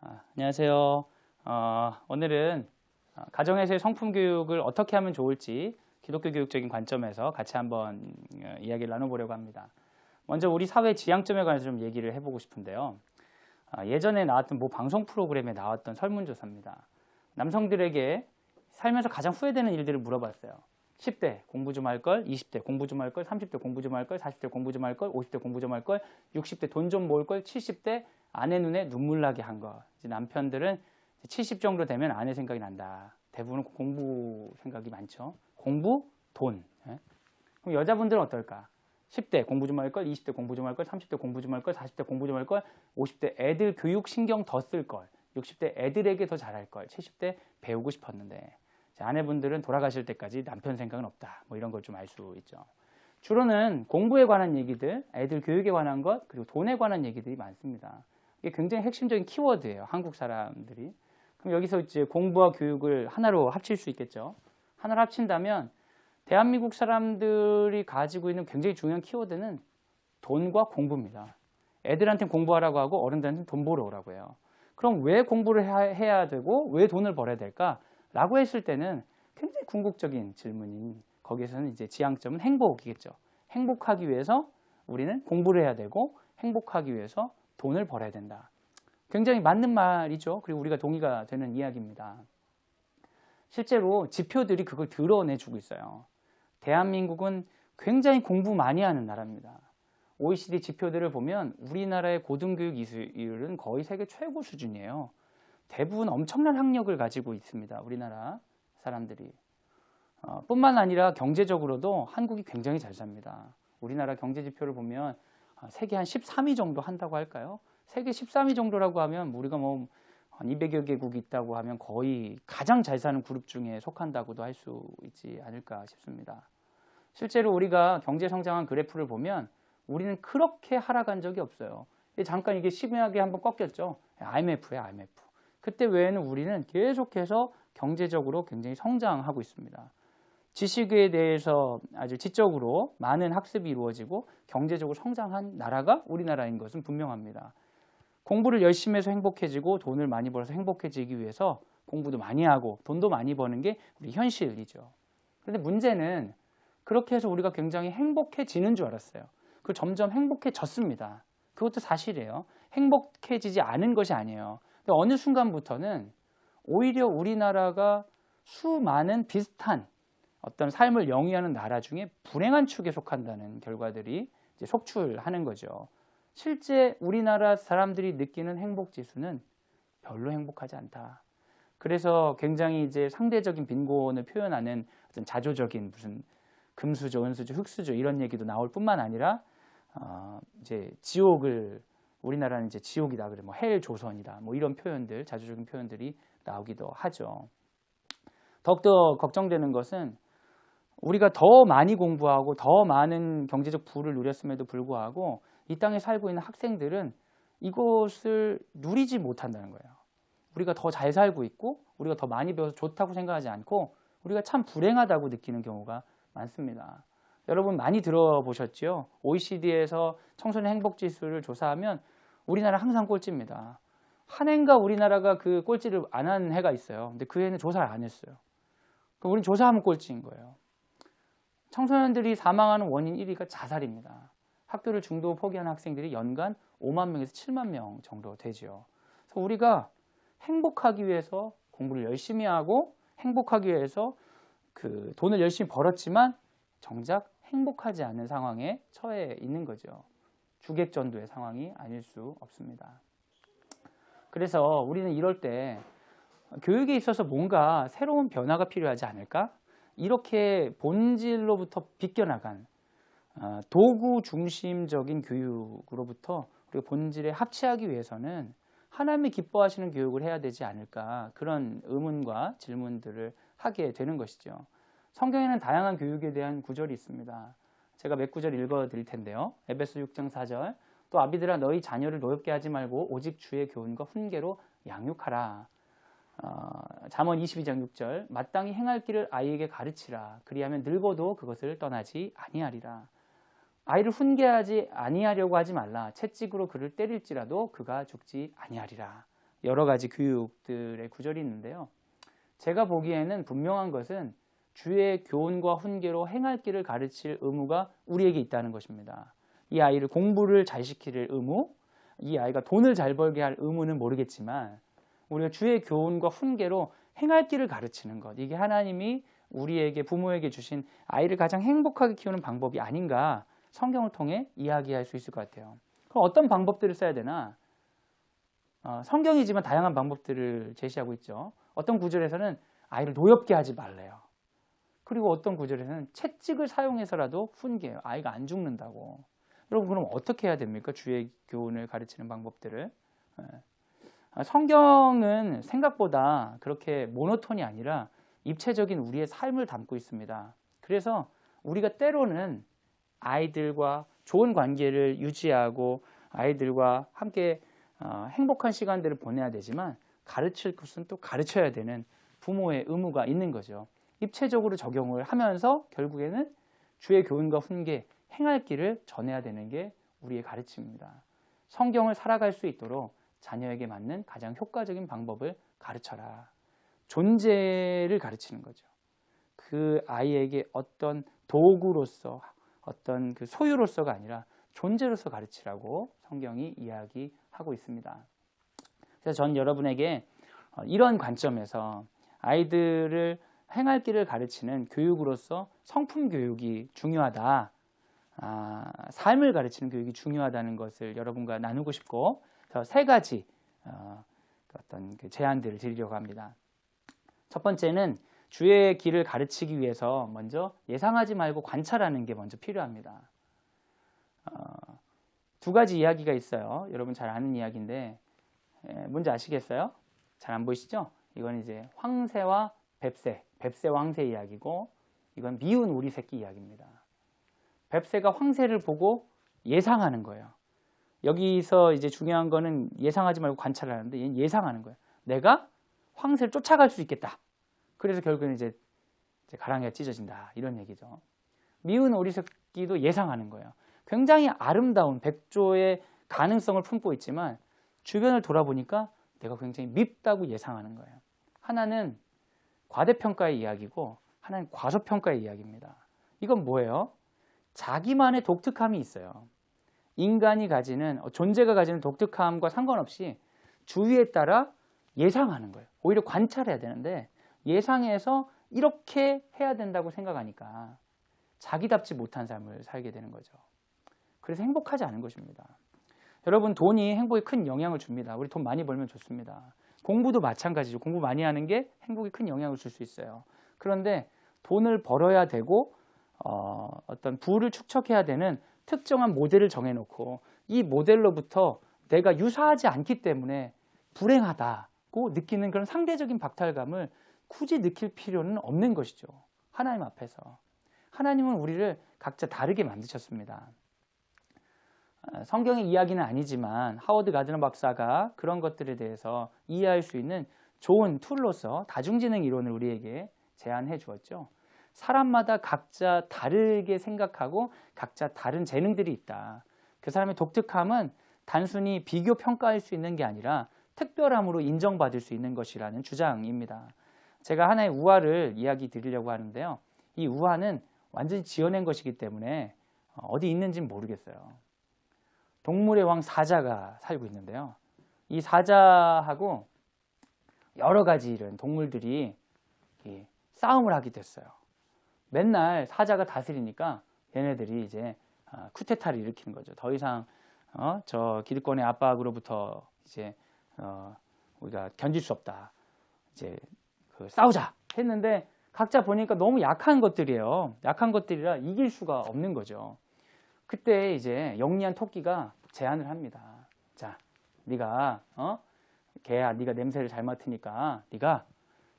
안녕하세요. 오늘은 가정에서의 성품 교육을 어떻게 하면 좋을지 기독교 교육적인 관점에서 같이 한번 이야기를 나눠보려고 합니다. 먼저 우리 사회 지향점에 관해서 좀 얘기를 해보고 싶은데요. 예전에 나왔던 모 방송 프로그램에 나왔던 설문조사입니다. 남성들에게 살면서 가장 후회되는 일들을 물어봤어요. 10대 공부 좀 할 걸, 20대 공부 좀 할 걸, 30대 공부 좀 할 걸, 40대 공부 좀 할 걸, 50대 공부 좀 할 걸, 60대 돈 좀 모을 걸, 70대 아내 눈에 눈물 나게 한 거. 남편들은 70 정도 되면 아내 생각이 난다. 대부분 공부 생각이 많죠. 공부, 돈. 그럼 여자분들은 어떨까? 10대 공부 좀 할 걸, 20대 공부 좀 할 걸, 30대 공부 좀 할 걸, 40대 공부 좀 할 걸, 50대 애들 교육 신경 더 쓸 걸, 60대 애들에게 더 잘할 걸, 70대 배우고 싶었는데 아내분들은 돌아가실 때까지 남편 생각은 없다. 뭐 이런 걸 좀 알 수 있죠. 주로는 공부에 관한 얘기들, 애들 교육에 관한 것, 그리고 돈에 관한 얘기들이 많습니다. 이게 굉장히 핵심적인 키워드예요. 한국 사람들이. 그럼 여기서 이제 공부와 교육을 하나로 합칠 수 있겠죠. 하나로 합친다면 대한민국 사람들이 가지고 있는 굉장히 중요한 키워드는 돈과 공부입니다. 애들한테는 공부하라고 하고 어른들한테는 돈 벌어 오라고 해요. 그럼 왜 공부를 해야 되고 왜 돈을 벌어야 될까? 라고 했을 때는 굉장히 궁극적인 질문인, 거기에서는 이제 지향점은 행복이겠죠. 행복하기 위해서 우리는 공부를 해야 되고 행복하기 위해서 돈을 벌어야 된다. 굉장히 맞는 말이죠. 그리고 우리가 동의가 되는 이야기입니다. 실제로 지표들이 그걸 드러내주고 있어요. 대한민국은 굉장히 공부 많이 하는 나라입니다. OECD 지표들을 보면 우리나라의 고등교육 이수율은 거의 세계 최고 수준이에요. 대부분 엄청난 학력을 가지고 있습니다. 우리나라 사람들이. 뿐만 아니라 경제적으로도 한국이 굉장히 잘 삽니다. 우리나라 경제 지표를 보면 세계 한 13위 정도 한다고 할까요? 세계 13위 정도라고 하면 우리가 뭐 한 200여 개국이 있다고 하면 거의 가장 잘 사는 그룹 중에 속한다고도 할 수 있지 않을까 싶습니다. 실제로 우리가 경제 성장한 그래프를 보면 우리는 그렇게 하락한 적이 없어요. 잠깐 이게 심하게 한번 꺾였죠. IMF예요, IMF. 그때 외에는 우리는 계속해서 경제적으로 굉장히 성장하고 있습니다. 지식에 대해서 아주 지적으로 많은 학습이 이루어지고 경제적으로 성장한 나라가 우리나라인 것은 분명합니다. 공부를 열심히 해서 행복해지고 돈을 많이 벌어서 행복해지기 위해서 공부도 많이 하고 돈도 많이 버는 게 우리 현실이죠. 그런데 문제는 그렇게 해서 우리가 굉장히 행복해지는 줄 알았어요. 그리고 점점 행복해졌습니다. 그것도 사실이에요. 행복해지지 않은 것이 아니에요. 근데 어느 순간부터는 오히려 우리나라가 수많은 비슷한 어떤 삶을 영위하는 나라 중에 불행한 축에 속한다는 결과들이 이제 속출하는 거죠. 실제 우리나라 사람들이 느끼는 행복 지수는 별로 행복하지 않다. 그래서 굉장히 이제 상대적인 빈곤을 표현하는 어떤 자조적인 무슨 금수저, 은수저, 흙수저 이런 얘기도 나올 뿐만 아니라 이제 지옥을 우리나라는 이제 지옥이다 그래 뭐 헬 조선이다 뭐 이런 표현들 자조적인 표현들이 나오기도 하죠. 더욱더 걱정되는 것은 우리가 더 많이 공부하고 더 많은 경제적 부를 누렸음에도 불구하고 이 땅에 살고 있는 학생들은 이것을 누리지 못한다는 거예요. 우리가 더 잘 살고 있고 우리가 더 많이 배워서 좋다고 생각하지 않고 우리가 참 불행하다고 느끼는 경우가 많습니다. 여러분 많이 들어보셨죠? OECD에서 청소년 행복지수를 조사하면 우리나라 항상 꼴찌입니다. 한 해인가 우리나라가 그 꼴찌를 안 한 해가 있어요. 근데 그 해는 조사를 안 했어요. 그럼 우리는 조사하면 꼴찌인 거예요. 청소년들이 사망하는 원인 1위가 자살입니다. 학교를 중도 포기하는 학생들이 연간 5만 명에서 7만 명 정도 되죠. 그래서 우리가 행복하기 위해서 공부를 열심히 하고 행복하기 위해서 그 돈을 열심히 벌었지만 정작 행복하지 않은 상황에 처해 있는 거죠. 주객전도의 상황이 아닐 수 없습니다. 그래서 우리는 이럴 때 교육에 있어서 뭔가 새로운 변화가 필요하지 않을까? 이렇게 본질로부터 비껴나간 도구 중심적인 교육으로부터 우리가 본질에 합치하기 위해서는 하나님이 기뻐하시는 교육을 해야 되지 않을까 그런 의문과 질문들을 하게 되는 것이죠. 성경에는 다양한 교육에 대한 구절이 있습니다. 제가 몇 구절 읽어 드릴 텐데요. 에베소 6장 4절 또 아비들아 너희 자녀를 노엽게 하지 말고 오직 주의 교훈과 훈계로 양육하라. 잠언 22장 6절 마땅히 행할 길을 아이에게 가르치라. 그리하면 늙어도 그것을 떠나지 아니하리라. 아이를 훈계하지 아니하려고 하지 말라. 채찍으로 그를 때릴지라도 그가 죽지 아니하리라. 여러 가지 교육들의 구절이 있는데요. 제가 보기에는 분명한 것은 주의 교훈과 훈계로 행할 길을 가르칠 의무가 우리에게 있다는 것입니다. 이 아이를 공부를 잘 시킬 의무, 이 아이가 돈을 잘 벌게 할 의무는 모르겠지만 우리가 주의 교훈과 훈계로 행할 길을 가르치는 것, 이게 하나님이 우리에게 부모에게 주신 아이를 가장 행복하게 키우는 방법이 아닌가 성경을 통해 이야기할 수 있을 것 같아요. 그럼 어떤 방법들을 써야 되나? 성경이지만 다양한 방법들을 제시하고 있죠. 어떤 구절에서는 아이를 노엽게 하지 말래요. 그리고 어떤 구절에서는 채찍을 사용해서라도 훈계해요. 아이가 안 죽는다고. 여러분 그럼 어떻게 해야 됩니까? 주의 교훈을 가르치는 방법들을. 성경은 생각보다 그렇게 모노톤이 아니라 입체적인 우리의 삶을 담고 있습니다. 그래서 우리가 때로는 아이들과 좋은 관계를 유지하고 아이들과 함께 행복한 시간들을 보내야 되지만 가르칠 것은 또 가르쳐야 되는 부모의 의무가 있는 거죠. 입체적으로 적용을 하면서 결국에는 주의 교훈과 훈계, 행할 길을 전해야 되는 게 우리의 가르침입니다. 성경을 살아갈 수 있도록 자녀에게 맞는 가장 효과적인 방법을 가르쳐라. 존재를 가르치는 거죠. 그 아이에게 어떤 도구로서, 어떤 그 소유로서가 아니라 존재로서 가르치라고 성경이 이야기하고 있습니다. 그래서 전 여러분에게 이런 관점에서 아이들을 행할 길을 가르치는 교육으로서 성품 교육이 중요하다. 삶을 가르치는 교육이 중요하다는 것을 여러분과 나누고 싶고 세 가지 어떤 그 제안들을 드리려고 합니다. 첫 번째는 주의 길을 가르치기 위해서 먼저 예상하지 말고 관찰하는 게 먼저 필요합니다. 두 가지 이야기가 있어요. 여러분 잘 아는 이야기인데 뭔지 아시겠어요? 잘 안 보이시죠? 이건 이제 황새와 뱁새와 황새 이야기고 이건 미운 오리 새끼 이야기입니다. 뱁새가 황새를 보고 예상하는 거예요. 여기서 이제 중요한 거는 예상하지 말고 관찰하는데 얘는 예상하는 거예요. 내가 황새를 쫓아갈 수 있겠다. 그래서 결국은 이제 가랑이가 찢어진다. 이런 얘기죠. 미운 오리 새끼도 예상하는 거예요. 굉장히 아름다운 백조의 가능성을 품고 있지만 주변을 돌아보니까 내가 굉장히 밉다고 예상하는 거예요. 하나는 과대평가의 이야기고 하나는 과소평가의 이야기입니다. 이건 뭐예요? 자기만의 독특함이 있어요. 인간이 가지는 존재가 가지는 독특함과 상관없이 주위에 따라 예상하는 거예요. 오히려 관찰해야 되는데 예상해서 이렇게 해야 된다고 생각하니까 자기답지 못한 삶을 살게 되는 거죠. 그래서 행복하지 않은 것입니다. 여러분 돈이 행복에 큰 영향을 줍니다. 우리 돈 많이 벌면 좋습니다. 공부도 마찬가지죠. 공부 많이 하는 게 행복에 큰 영향을 줄 수 있어요. 그런데 돈을 벌어야 되고 어떤 부를 축적해야 되는 특정한 모델을 정해놓고 이 모델로부터 내가 유사하지 않기 때문에 불행하다고 느끼는 그런 상대적인 박탈감을 굳이 느낄 필요는 없는 것이죠. 하나님 앞에서. 하나님은 우리를 각자 다르게 만드셨습니다. 성경의 이야기는 아니지만 하워드 가드너 박사가 그런 것들에 대해서 이해할 수 있는 좋은 툴로서 다중지능 이론을 우리에게 제안해 주었죠. 사람마다 각자 다르게 생각하고 각자 다른 재능들이 있다. 그 사람의 독특함은 단순히 비교 평가할 수 있는 게 아니라 특별함으로 인정받을 수 있는 것이라는 주장입니다. 제가 하나의 우화를 이야기 드리려고 하는데요. 이 우화는 완전히 지어낸 것이기 때문에 어디 있는지는 모르겠어요. 동물의 왕 사자가 살고 있는데요. 이 사자하고 여러 가지 이런 동물들이 싸움을 하게 됐어요. 맨날 사자가 다스리니까 얘네들이 이제 쿠데타를 일으키는 거죠. 더 이상 저 기득권의 압박으로부터 이제 우리가 견딜 수 없다. 이제 싸우자 했는데 각자 보니까 너무 약한 것들이에요. 약한 것들이라 이길 수가 없는 거죠. 그때 이제 영리한 토끼가 제안을 합니다. 자, 네가 개야, 네가 냄새를 잘 맡으니까 네가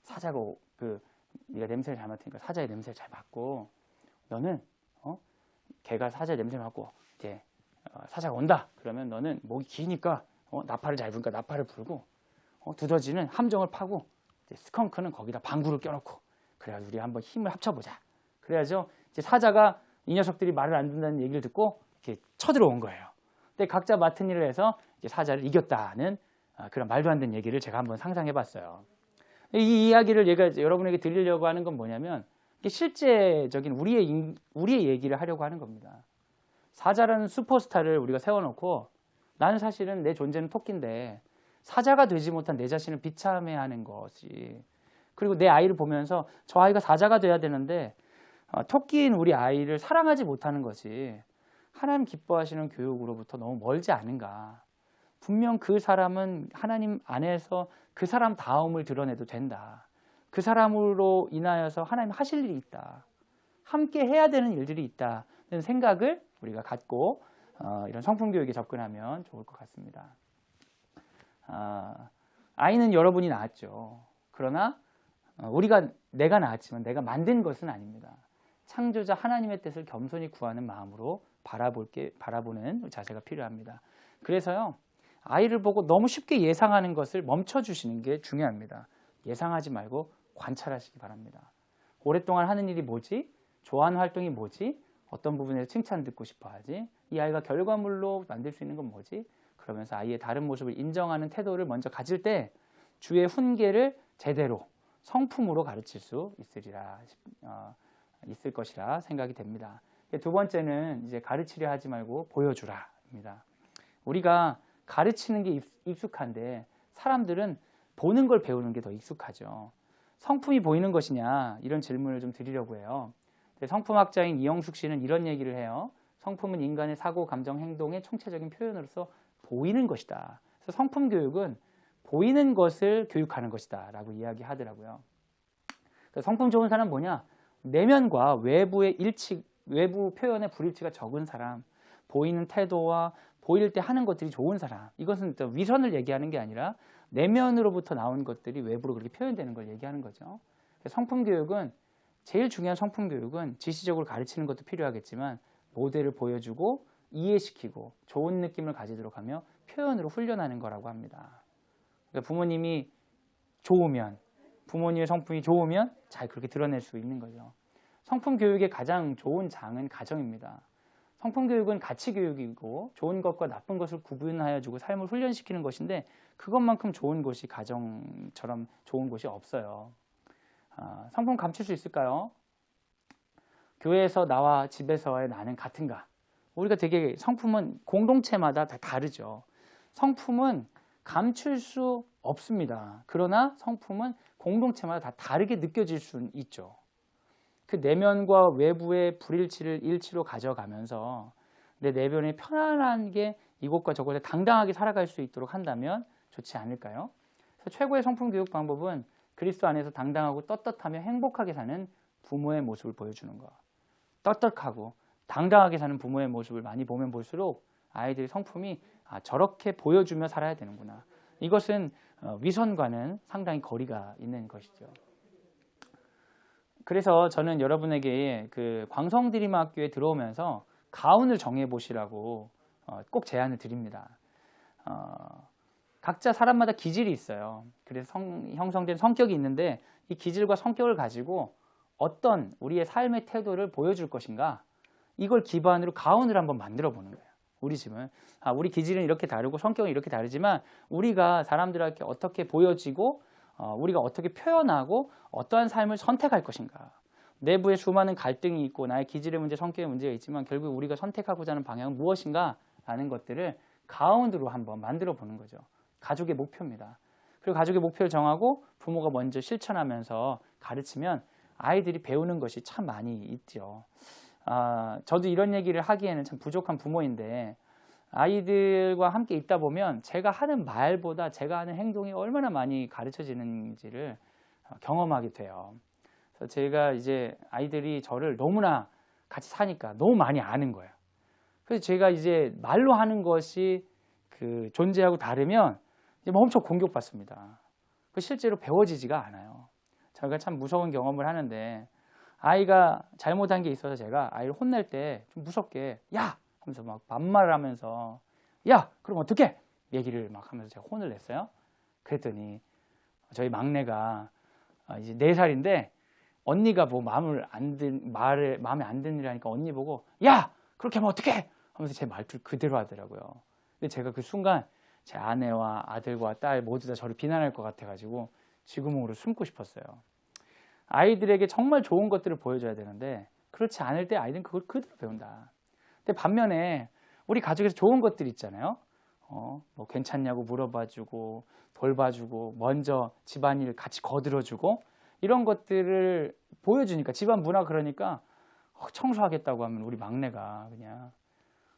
사자고 네가 냄새를 잘 맡으니까 사자의 냄새를 잘 맡고 너는 개가 사자의 냄새를 맡고 이제 사자가 온다. 그러면 너는 목이 기니까 나팔을 잘 부니까 나팔을 불고 두더지는 함정을 파고 이제 스컹크는 거기다 방구를 껴놓고 그래가지고 우리 한번 힘을 합쳐보자. 그래야죠. 이제 사자가 이 녀석들이 말을 안 듣는다는 얘기를 듣고 이렇게 쳐들어온 거예요. 근데 각자 맡은 일을 해서 이제 사자를 이겼다는 그런 말도 안 되는 얘기를 제가 한번 상상해 봤어요. 이 이야기를 여러분에게 드리려고 하는 건 뭐냐면 실제적인 우리의 얘기를 하려고 하는 겁니다. 사자라는 슈퍼스타를 우리가 세워놓고 나는 사실은 내 존재는 토끼인데 사자가 되지 못한 내 자신을 비참해하는 것이, 그리고 내 아이를 보면서 저 아이가 사자가 돼야 되는데 토끼인 우리 아이를 사랑하지 못하는 것이 하나님 기뻐하시는 교육으로부터 너무 멀지 않은가. 분명 그 사람은 하나님 안에서 그 사람 다움을 드러내도 된다. 그 사람으로 인하여서 하나님 하실 일이 있다. 함께 해야 되는 일들이 있다는 생각을 우리가 갖고 이런 성품교육에 접근하면 좋을 것 같습니다. 아이는 여러분이 낳았죠. 그러나 내가 낳았지만 내가 만든 것은 아닙니다. 창조자 하나님의 뜻을 겸손히 구하는 마음으로 바라보는 자세가 필요합니다. 그래서요, 아이를 보고 너무 쉽게 예상하는 것을 멈춰주시는 게 중요합니다. 예상하지 말고 관찰하시기 바랍니다. 오랫동안 하는 일이 뭐지? 좋아하는 활동이 뭐지? 어떤 부분에서 칭찬 듣고 싶어 하지? 이 아이가 결과물로 만들 수 있는 건 뭐지? 그러면서 아이의 다른 모습을 인정하는 태도를 먼저 가질 때 주의 훈계를 제대로 성품으로 가르칠 수 있을 것이라 생각이 됩니다. 두 번째는 이제 가르치려 하지 말고 보여주라입니다. 우리가 가르치는 게 익숙한데 사람들은 보는 걸 배우는 게 더 익숙하죠. 성품이 보이는 것이냐, 이런 질문을 좀 드리려고 해요. 성품학자인 이영숙 씨는 이런 얘기를 해요. 성품은 인간의 사고, 감정, 행동의 총체적인 표현으로서 보이는 것이다. 그래서 성품 교육은 보이는 것을 교육하는 것이다 라고 이야기하더라고요. 성품 좋은 사람은 뭐냐? 내면과 외부 표현의 불일치가 적은 사람, 보이는 태도와 보일 때 하는 것들이 좋은 사람. 이것은 또 위선을 얘기하는 게 아니라 내면으로부터 나온 것들이 외부로 그렇게 표현되는 걸 얘기하는 거죠. 성품 교육은, 제일 중요한 성품 교육은 지시적으로 가르치는 것도 필요하겠지만 모델을 보여주고 이해시키고 좋은 느낌을 가지도록 하며 표현으로 훈련하는 거라고 합니다. 그러니까 부모님이 좋으면, 부모님의 성품이 좋으면 잘 그렇게 드러낼 수 있는 거죠. 성품 교육의 가장 좋은 장은 가정입니다. 성품 교육은 가치 교육이고 좋은 것과 나쁜 것을 구분하여 주고 삶을 훈련시키는 것인데 그것만큼 좋은 곳이, 가정처럼 좋은 곳이 없어요. 성품 감출 수 있을까요? 교회에서 나와 집에서의 나는 같은가? 우리가 되게 성품은 공동체마다 다 다르죠. 성품은 감출 수 없습니다. 그러나 성품은 공동체마다 다 다르게 느껴질 수는 있죠. 그 내면과 외부의 불일치를 일치로 가져가면서 내 내면이 편안하게 이곳과 저곳에 당당하게 살아갈 수 있도록 한다면 좋지 않을까요? 그래서 최고의 성품 교육 방법은 그리스도 안에서 당당하고 떳떳하며 행복하게 사는 부모의 모습을 보여주는 것. 떳떳하고 당당하게 사는 부모의 모습을 많이 보면 볼수록 아이들의 성품이 저렇게 보여주며 살아야 되는구나. 이것은 위선과는 상당히 거리가 있는 것이죠. 그래서 저는 여러분에게 그 광성드림학교에 들어오면서 가운을 정해 보시라고 꼭 제안을 드립니다. 각자 사람마다 기질이 있어요. 그래서 형성된 성격이 있는데 이 기질과 성격을 가지고 어떤 우리의 삶의 태도를 보여줄 것인가, 이걸 기반으로 가운을 한번 만들어 보는 거예요. 우리 집은 우리 기질은 이렇게 다르고 성격은 이렇게 다르지만 우리가 사람들에게 어떻게 보여지고 우리가 어떻게 표현하고 어떠한 삶을 선택할 것인가. 내부에 수많은 갈등이 있고 나의 기질의 문제, 성격의 문제가 있지만 결국 우리가 선택하고자 하는 방향은 무엇인가 라는 것들을 가운으로 한번 만들어 보는 거죠. 가족의 목표입니다. 그리고 가족의 목표를 정하고 부모가 먼저 실천하면서 가르치면 아이들이 배우는 것이 참 많이 있죠. 저도 이런 얘기를 하기에는 참 부족한 부모인데 아이들과 함께 있다 보면 제가 하는 말보다 제가 하는 행동이 얼마나 많이 가르쳐지는지를 경험하게 돼요. 그래서 제가 이제 아이들이 저를 너무나 같이 사니까 너무 많이 아는 거예요. 그래서 제가 이제 말로 하는 것이 그 존재하고 다르면 엄청 공격받습니다. 실제로 배워지지가 않아요. 저희가 참 무서운 경험을 하는데 아이가 잘못한 게 있어서 제가 아이를 혼낼 때 좀 무섭게 야! 하면서 막 반말을 하면서 야! 그럼 어떡해? 얘기를 막 하면서 제가 혼을 냈어요. 그랬더니 저희 막내가 이제 4살인데 언니가 뭐 마음에 안 드니라니까 언니 보고 야! 그렇게 하면 어떡해? 하면서 제 말투를 그대로 하더라고요. 근데 제가 그 순간 제 아내와 아들과 딸 모두 다 저를 비난할 것 같아가지고 쥐구멍으로 숨고 싶었어요. 아이들에게 정말 좋은 것들을 보여줘야 되는데 그렇지 않을 때 아이들은 그걸 그대로 배운다. 근데 반면에 우리 가족에서 좋은 것들 있잖아요. 뭐 괜찮냐고 물어봐주고 돌봐주고 먼저 집안일 같이 거들어주고 이런 것들을 보여주니까 집안 문화 그러니까 청소하겠다고 하면 우리 막내가 그냥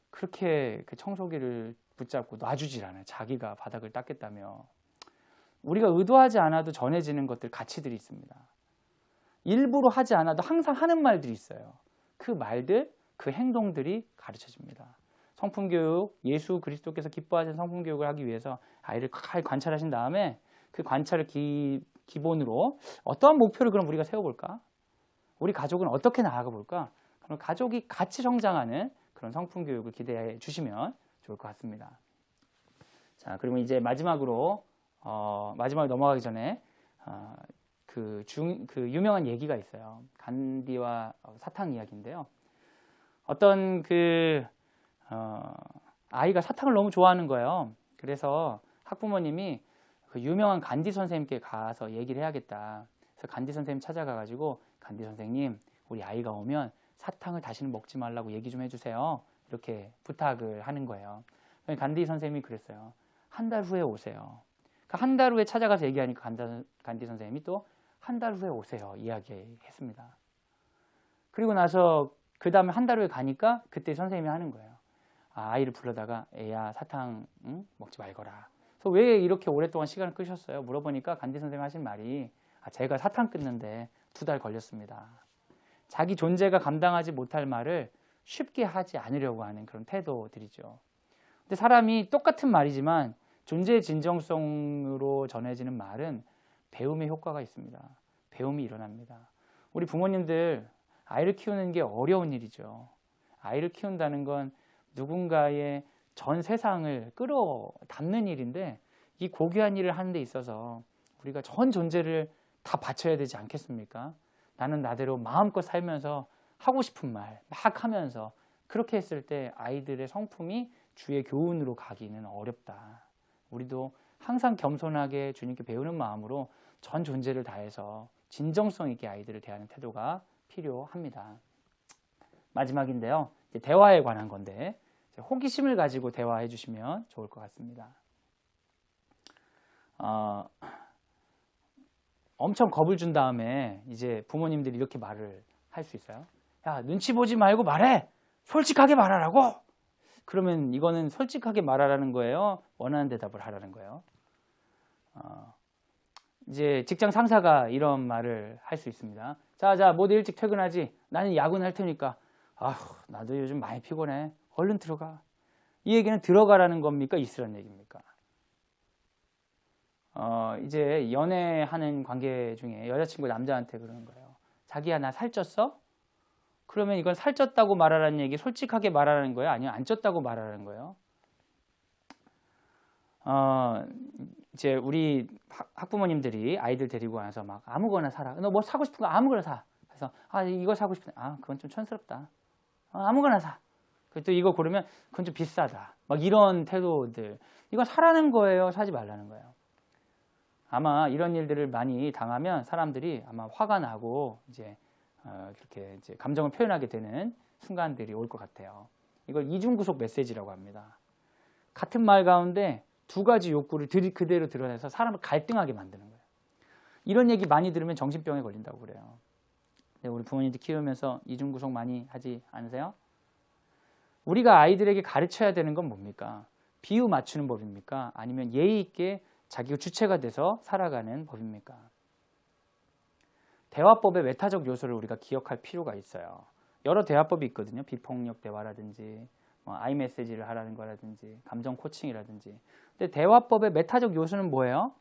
그렇게 그 청소기를 붙잡고 놔주질 않아요. 자기가 바닥을 닦겠다며. 우리가 의도하지 않아도 전해지는 것들 가치들이 있습니다. 일부러 하지 않아도 항상 하는 말들이 있어요. 그 말들, 그 행동들이 가르쳐집니다. 성품교육, 예수 그리스도께서 기뻐하시는 성품교육을 하기 위해서 아이를 잘 관찰하신 다음에 그 관찰을 기본으로 어떠한 목표를 그럼 우리가 세워볼까? 우리 가족은 어떻게 나아가 볼까? 그럼 가족이 같이 성장하는 그런 성품교육을 기대해 주시면 좋을 것 같습니다. 자, 그러면 이제 마지막으로 넘어가기 전에 그 유명한 얘기가 있어요. 간디와 사탕 이야기인데요. 어떤 아이가 사탕을 너무 좋아하는 거예요. 그래서 학부모님이 그 유명한 간디 선생님께 가서 얘기를 해야겠다. 그래서 간디 선생님 찾아가가지고 간디 선생님, 우리 아이가 오면 사탕을 다시는 먹지 말라고 얘기 좀 해주세요. 이렇게 부탁을 하는 거예요. 간디 선생님이 그랬어요. 한 달 후에 오세요. 한 달 후에 찾아가서 얘기하니까 간디 선생님이 또 한 달 후에 오세요. 이야기했습니다. 그리고 나서 그 다음에 한 달 후에 가니까 그때 선생님이 하는 거예요. 아이를 불러다가 애야 사탕 먹지 말거라. 그래서 왜 이렇게 오랫동안 시간을 끄셨어요? 물어보니까 간디 선생님이 하신 말이 제가 사탕 끊는데 2달 걸렸습니다. 자기 존재가 감당하지 못할 말을 쉽게 하지 않으려고 하는 그런 태도들이죠. 근데 사람이 똑같은 말이지만 존재의 진정성으로 전해지는 말은 배움의 효과가 있습니다. 배움이 일어납니다. 우리 부모님들 아이를 키우는 게 어려운 일이죠. 아이를 키운다는 건 누군가의 전 세상을 끌어담는 일인데 이 고귀한 일을 하는 데 있어서 우리가 전 존재를 다 바쳐야 되지 않겠습니까? 나는 나대로 마음껏 살면서 하고 싶은 말 막 하면서 그렇게 했을 때 아이들의 성품이 주의 교훈으로 가기는 어렵다. 우리도 항상 겸손하게 주님께 배우는 마음으로 전 존재를 다해서 진정성 있게 아이들을 대하는 태도가 필요합니다. 마지막인데요. 대화에 관한 건데 호기심을 가지고 대화해 주시면 좋을 것 같습니다. 엄청 겁을 준 다음에 이제 부모님들이 이렇게 말을 할 수 있어요. 야, 눈치 보지 말고 말해! 솔직하게 말하라고! 그러면 이거는 솔직하게 말하라는 거예요? 원하는 대답을 하라는 거예요? 이제 직장 상사가 이런 말을 할 수 있습니다. 자, 모두 일찍 퇴근하지. 나는 야근할 테니까. 나도 요즘 많이 피곤해. 얼른 들어가. 이 얘기는 들어가라는 겁니까? 있으라는 얘기입니까? 이제 연애하는 관계 중에 여자친구 남자한테 그러는 거예요. 자기야, 나 살쪘어? 그러면 이건 살쪘다고 말하라는 얘기, 솔직하게 말하라는 거예요? 아니면 안 쪘다고 말하라는 거예요? 이제 우리 학부모님들이 아이들 데리고 와서 막 아무거나 사라. 너 뭐 사고 싶은 거 아무거나 사. 그래서 이거 사고 싶은데 그건 좀 촌스럽다. 아무거나 사. 또 이거 고르면 그건 좀 비싸다. 막 이런 태도들. 이거 사라는 거예요? 사지 말라는 거예요? 아마 이런 일들을 많이 당하면 사람들이 아마 화가 나고 이제 그렇게 이제 감정을 표현하게 되는 순간들이 올 것 같아요. 이걸 이중구속 메시지라고 합니다. 같은 말 가운데 두 가지 욕구를 그대로 드러내서 사람을 갈등하게 만드는 거예요. 이런 얘기 많이 들으면 정신병에 걸린다고 그래요. 우리 부모님들 키우면서 이중구속 많이 하지 않으세요? 우리가 아이들에게 가르쳐야 되는 건 뭡니까? 비유 맞추는 법입니까? 아니면 예의 있게 자기가 주체가 돼서 살아가는 법입니까? 대화법의 외타적 요소를 우리가 기억할 필요가 있어요. 여러 대화법이 있거든요. 비폭력 대화라든지 아이메시지를 하라는 거라든지 감정 코칭이라든지. 근데 대화법의 메타적 요소는 뭐예요?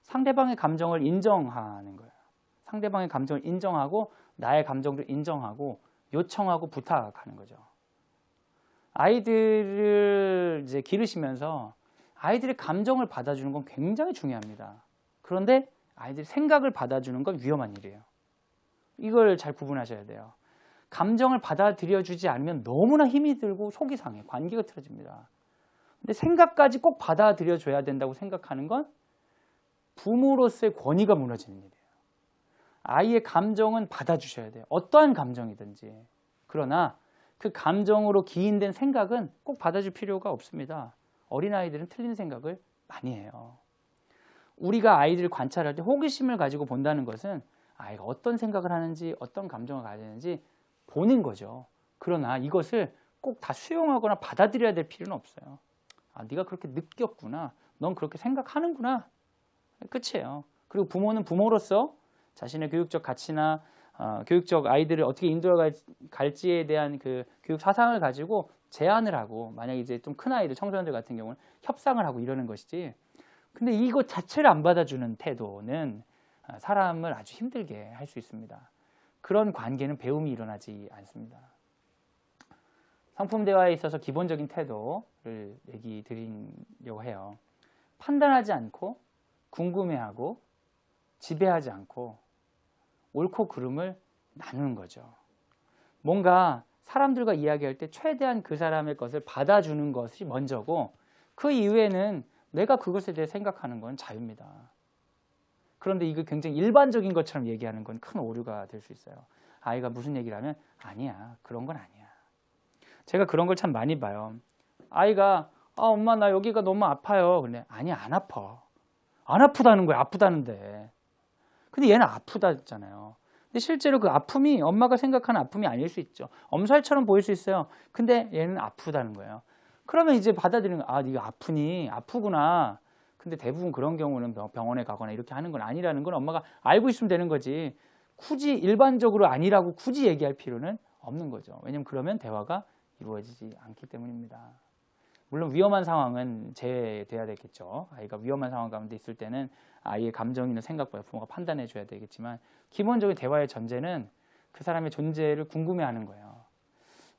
상대방의 감정을 인정하는 거예요. 상대방의 감정을 인정하고 나의 감정도 인정하고 요청하고 부탁하는 거죠. 아이들을 이제 기르시면서 아이들의 감정을 받아주는 건 굉장히 중요합니다. 그런데 아이들의 생각을 받아주는 건 위험한 일이에요. 이걸 잘 구분하셔야 돼요. 감정을 받아들여주지 않으면 너무나 힘이 들고 속이 상해. 관계가 틀어집니다. 근데 생각까지 꼭 받아들여 줘야 된다고 생각하는 건 부모로서의 권위가 무너지는 일이에요. 아이의 감정은 받아주셔야 돼요. 어떠한 감정이든지. 그러나 그 감정으로 기인된 생각은 꼭 받아줄 필요가 없습니다. 어린아이들은 틀린 생각을 많이 해요. 우리가 아이들을 관찰할 때 호기심을 가지고 본다는 것은 아이가 어떤 생각을 하는지 어떤 감정을 가지는지 보는 거죠. 그러나 이것을 꼭 다 수용하거나 받아들여야 될 필요는 없어요. 아, 네가 그렇게 느꼈구나. 넌 그렇게 생각하는구나. 끝이에요. 그리고 부모는 부모로서 자신의 교육적 가치나 교육적 아이들을 어떻게 인도할지에 대한 그 교육 사상을 가지고 제안을 하고, 만약에 이제 좀 큰 아이들, 청소년들 같은 경우는 협상을 하고 이러는 것이지. 근데 이것 자체를 안 받아주는 태도는 사람을 아주 힘들게 할 수 있습니다. 그런 관계는 배움이 일어나지 않습니다. 상품 대화에 있어서 기본적인 태도를 얘기 드리려고 해요. 판단하지 않고, 궁금해하고, 지배하지 않고, 옳고 그름을 나누는 거죠. 뭔가 사람들과 이야기할 때 최대한 그 사람의 것을 받아주는 것이 먼저고, 그 이후에는 내가 그것에 대해 생각하는 건 자유입니다. 그런데 이거 굉장히 일반적인 것처럼 얘기하는 건 큰 오류가 될 수 있어요. 아이가 무슨 얘기를 하면 아니야, 그런 건 아니야. 제가 그런 걸 참 많이 봐요. 아이가 엄마 나 여기가 너무 아파요. 근데 아니야, 안 아파. 안 아프다는 거야, 아프다는데. 근데 얘는 아프다잖아요. 근데 실제로 그 아픔이 엄마가 생각하는 아픔이 아닐 수 있죠. 엄살처럼 보일 수 있어요. 근데 얘는 아프다는 거예요. 그러면 이제 받아들이는 거야. 아, 네가 아프니? 아프구나. 근데 대부분 그런 경우는 병원에 가거나 이렇게 하는 건 아니라는 건 엄마가 알고 있으면 되는 거지. 굳이 일반적으로 아니라고 굳이 얘기할 필요는 없는 거죠. 왜냐면 그러면 대화가 이루어지지 않기 때문입니다. 물론 위험한 상황은 제외돼야 되겠죠. 아이가 위험한 상황 가운데 있을 때는 아이의 감정이나 생각보다 부모가 판단해 줘야 되겠지만, 기본적인 대화의 전제는 그 사람의 존재를 궁금해하는 거예요.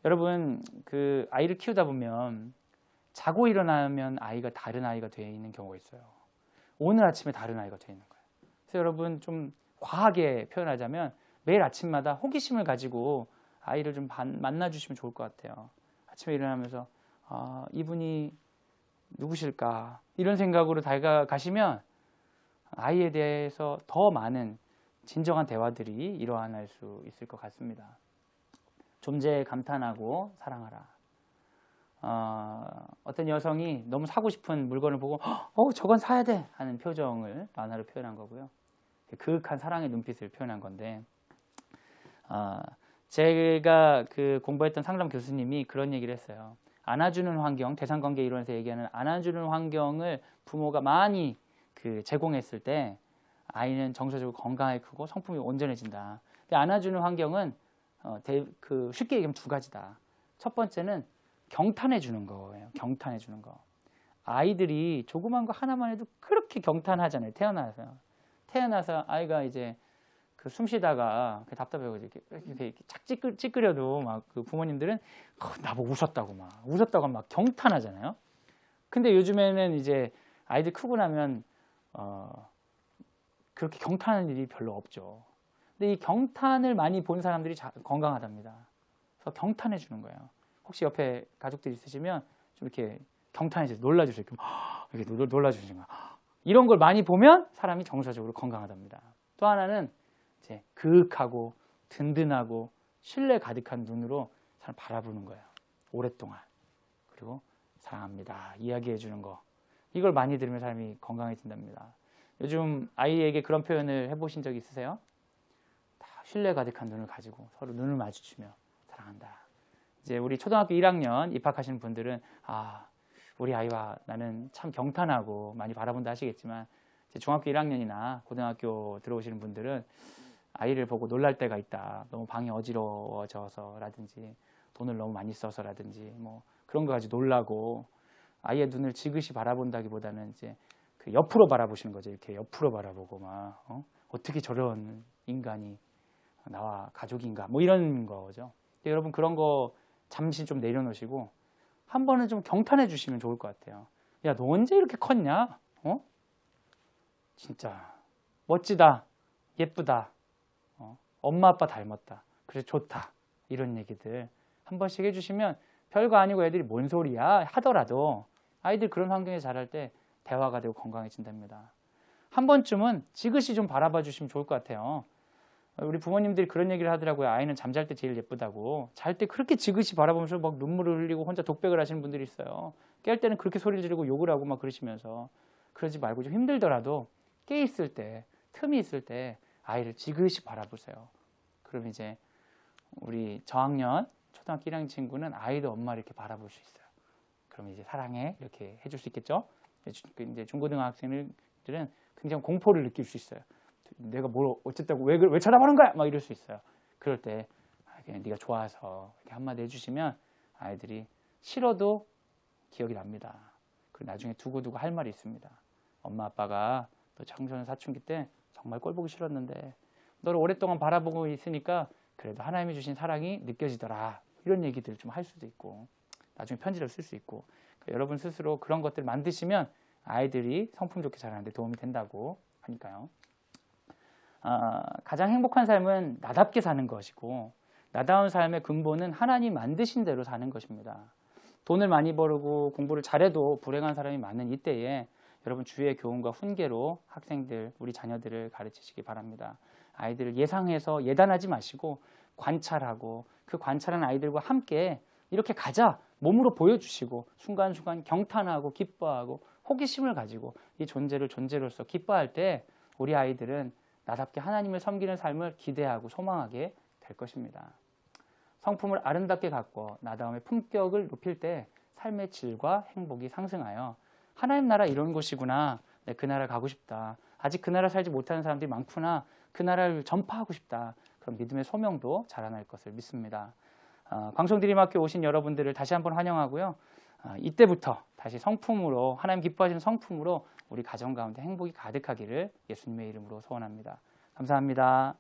여러분, 그 아이를 키우다 보면 자고 일어나면 아이가 다른 아이가 되어 있는 경우가 있어요. 오늘 아침에 다른 아이가 되어 있는 거예요. 그래서 여러분, 좀 과하게 표현하자면 매일 아침마다 호기심을 가지고 아이를 좀 만나주시면 좋을 것 같아요. 아침에 일어나면서 이분이 누구실까? 이런 생각으로 다가가시면 아이에 대해서 더 많은 진정한 대화들이 일어날 수 있을 것 같습니다. 존재에 감탄하고 사랑하라. 어떤 여성이 너무 사고 싶은 물건을 보고 저건 사야 돼 하는 표정을 만화로 표현한 거고요. 그윽한 사랑의 눈빛을 표현한 건데, 제가 그 공부했던 상담 교수님이 그런 얘기를 했어요. 안아주는 환경, 대상관계 이론에서 얘기하는 안아주는 환경을 부모가 많이 제공했을 때 아이는 정서적으로 건강하게 크고 성품이 온전해진다. 근데 안아주는 환경은 쉽게 얘기하면 두 가지다. 첫 번째는 경탄해 주는 거예요. 경탄해 주는 거. 아이들이 조그만 거 하나만 해도 그렇게 경탄하잖아요. 태어나서 아이가 이제 숨 쉬다가 답답해서 이렇게 착 찌끄려도 막 그 부모님들은 나보고 웃었다고 막 경탄하잖아요. 근데 요즘에는 이제 아이들 크고 나면 그렇게 경탄하는 일이 별로 없죠. 근데 이 경탄을 많이 본 사람들이 건강하답니다. 그래서 경탄해 주는 거예요. 혹시 옆에 가족들 있으시면 좀 이렇게 경탄해 주세요. 놀라주세요. 이렇게 놀라주시는 거예요. 이런 걸 많이 보면 사람이 정서적으로 건강하답니다. 또 하나는 이제 그윽하고 든든하고 신뢰 가득한 눈으로 사람 바라보는 거예요. 오랫동안. 그리고 사랑합니다. 이야기해 주는 거. 이걸 많이 들으면 사람이 건강해진답니다. 요즘 아이에게 그런 표현을 해보신 적 있으세요? 다 신뢰 가득한 눈을 가지고 서로 눈을 마주치며 사랑한다. 이제 우리 초등학교 1학년 입학하시는 분들은 우리 아이와 나는 참 경탄하고 많이 바라본다 하시겠지만, 이제 중학교 1학년이나 고등학교 들어오시는 분들은 아이를 보고 놀랄 때가 있다. 너무 방이 어지러워져서라든지 돈을 너무 많이 써서라든지 뭐 그런 거 가지고 놀라고, 아이의 눈을 지그시 바라본다기보다는 이제 그 옆으로 바라보시는 거죠. 이렇게 옆으로 바라보고 막 어떻게 저런 인간이 나와 가족인가 뭐 이런 거죠. 근데 여러분, 그런 거 잠시 좀 내려놓으시고 한 번은 좀 경탄해 주시면 좋을 것 같아요. 야, 너 언제 이렇게 컸냐? 진짜 멋지다, 예쁘다, 엄마 아빠 닮았다, 그래 좋다, 이런 얘기들 한 번씩 해주시면 별거 아니고 애들이 뭔 소리야 하더라도 아이들 그런 환경에서 자랄 때 대화가 되고 건강해진답니다. 한 번쯤은 지그시 좀 바라봐 주시면 좋을 것 같아요. 우리 부모님들이 그런 얘기를 하더라고요. 아이는 잠잘 때 제일 예쁘다고. 잘 때 그렇게 지그시 바라보면서 막 눈물을 흘리고 혼자 독백을 하시는 분들이 있어요. 깰 때는 그렇게 소리를 지르고 욕을 하고 막 그러시면서. 그러지 말고 좀 힘들더라도 깨 있을 때, 틈이 있을 때 아이를 지그시 바라보세요. 그럼 이제 우리 저학년, 초등학교 1학년 친구는 아이도 엄마를 이렇게 바라볼 수 있어요. 그럼 이제 사랑해 이렇게 해줄 수 있겠죠? 이제 중고등학생들은 굉장히 공포를 느낄 수 있어요. 내가 뭘 어쨌다고 왜 쳐다보는 거야? 막 이럴 수 있어요. 그럴 때 그냥 네가 좋아서 이렇게 한마디 해주시면 아이들이 싫어도 기억이 납니다. 그리고 나중에 두고두고 할 말이 있습니다. 엄마 아빠가 너 청소년 사춘기 때 정말 꼴 보기 싫었는데 너를 오랫동안 바라보고 있으니까 그래도 하나님이 주신 사랑이 느껴지더라. 이런 얘기들 좀 할 수도 있고 나중에 편지를 쓸 수 있고 그러니까 여러분 스스로 그런 것들을 만드시면 아이들이 성품 좋게 자라는 데 도움이 된다고 하니까요. 가장 행복한 삶은 나답게 사는 것이고 나다운 삶의 근본은 하나님 만드신 대로 사는 것입니다. 돈을 많이 벌고 공부를 잘해도 불행한 사람이 많은 이때에 여러분 주의 교훈과 훈계로 학생들, 우리 자녀들을 가르치시기 바랍니다. 아이들을 예상해서 예단하지 마시고 관찰하고 그 관찰한 아이들과 함께 이렇게 가자 몸으로 보여주시고 순간순간 경탄하고 기뻐하고 호기심을 가지고 이 존재를 존재로서 기뻐할 때 우리 아이들은 나답게 하나님을 섬기는 삶을 기대하고 소망하게 될 것입니다. 성품을 아름답게 갖고 나다움의 품격을 높일 때 삶의 질과 행복이 상승하여 하나님 나라 이런 곳이구나. 그 나라 가고 싶다. 아직 그 나라 살지 못하는 사람들이 많구나. 그 나라를 전파하고 싶다. 그런 믿음의 소명도 자라날 것을 믿습니다. 광성드림학교 오신 여러분들을 다시 한번 환영하고요. 이때부터 다시 성품으로 하나님 기뻐하시는 성품으로 우리 가정 가운데 행복이 가득하기를 예수님의 이름으로 소원합니다. 감사합니다.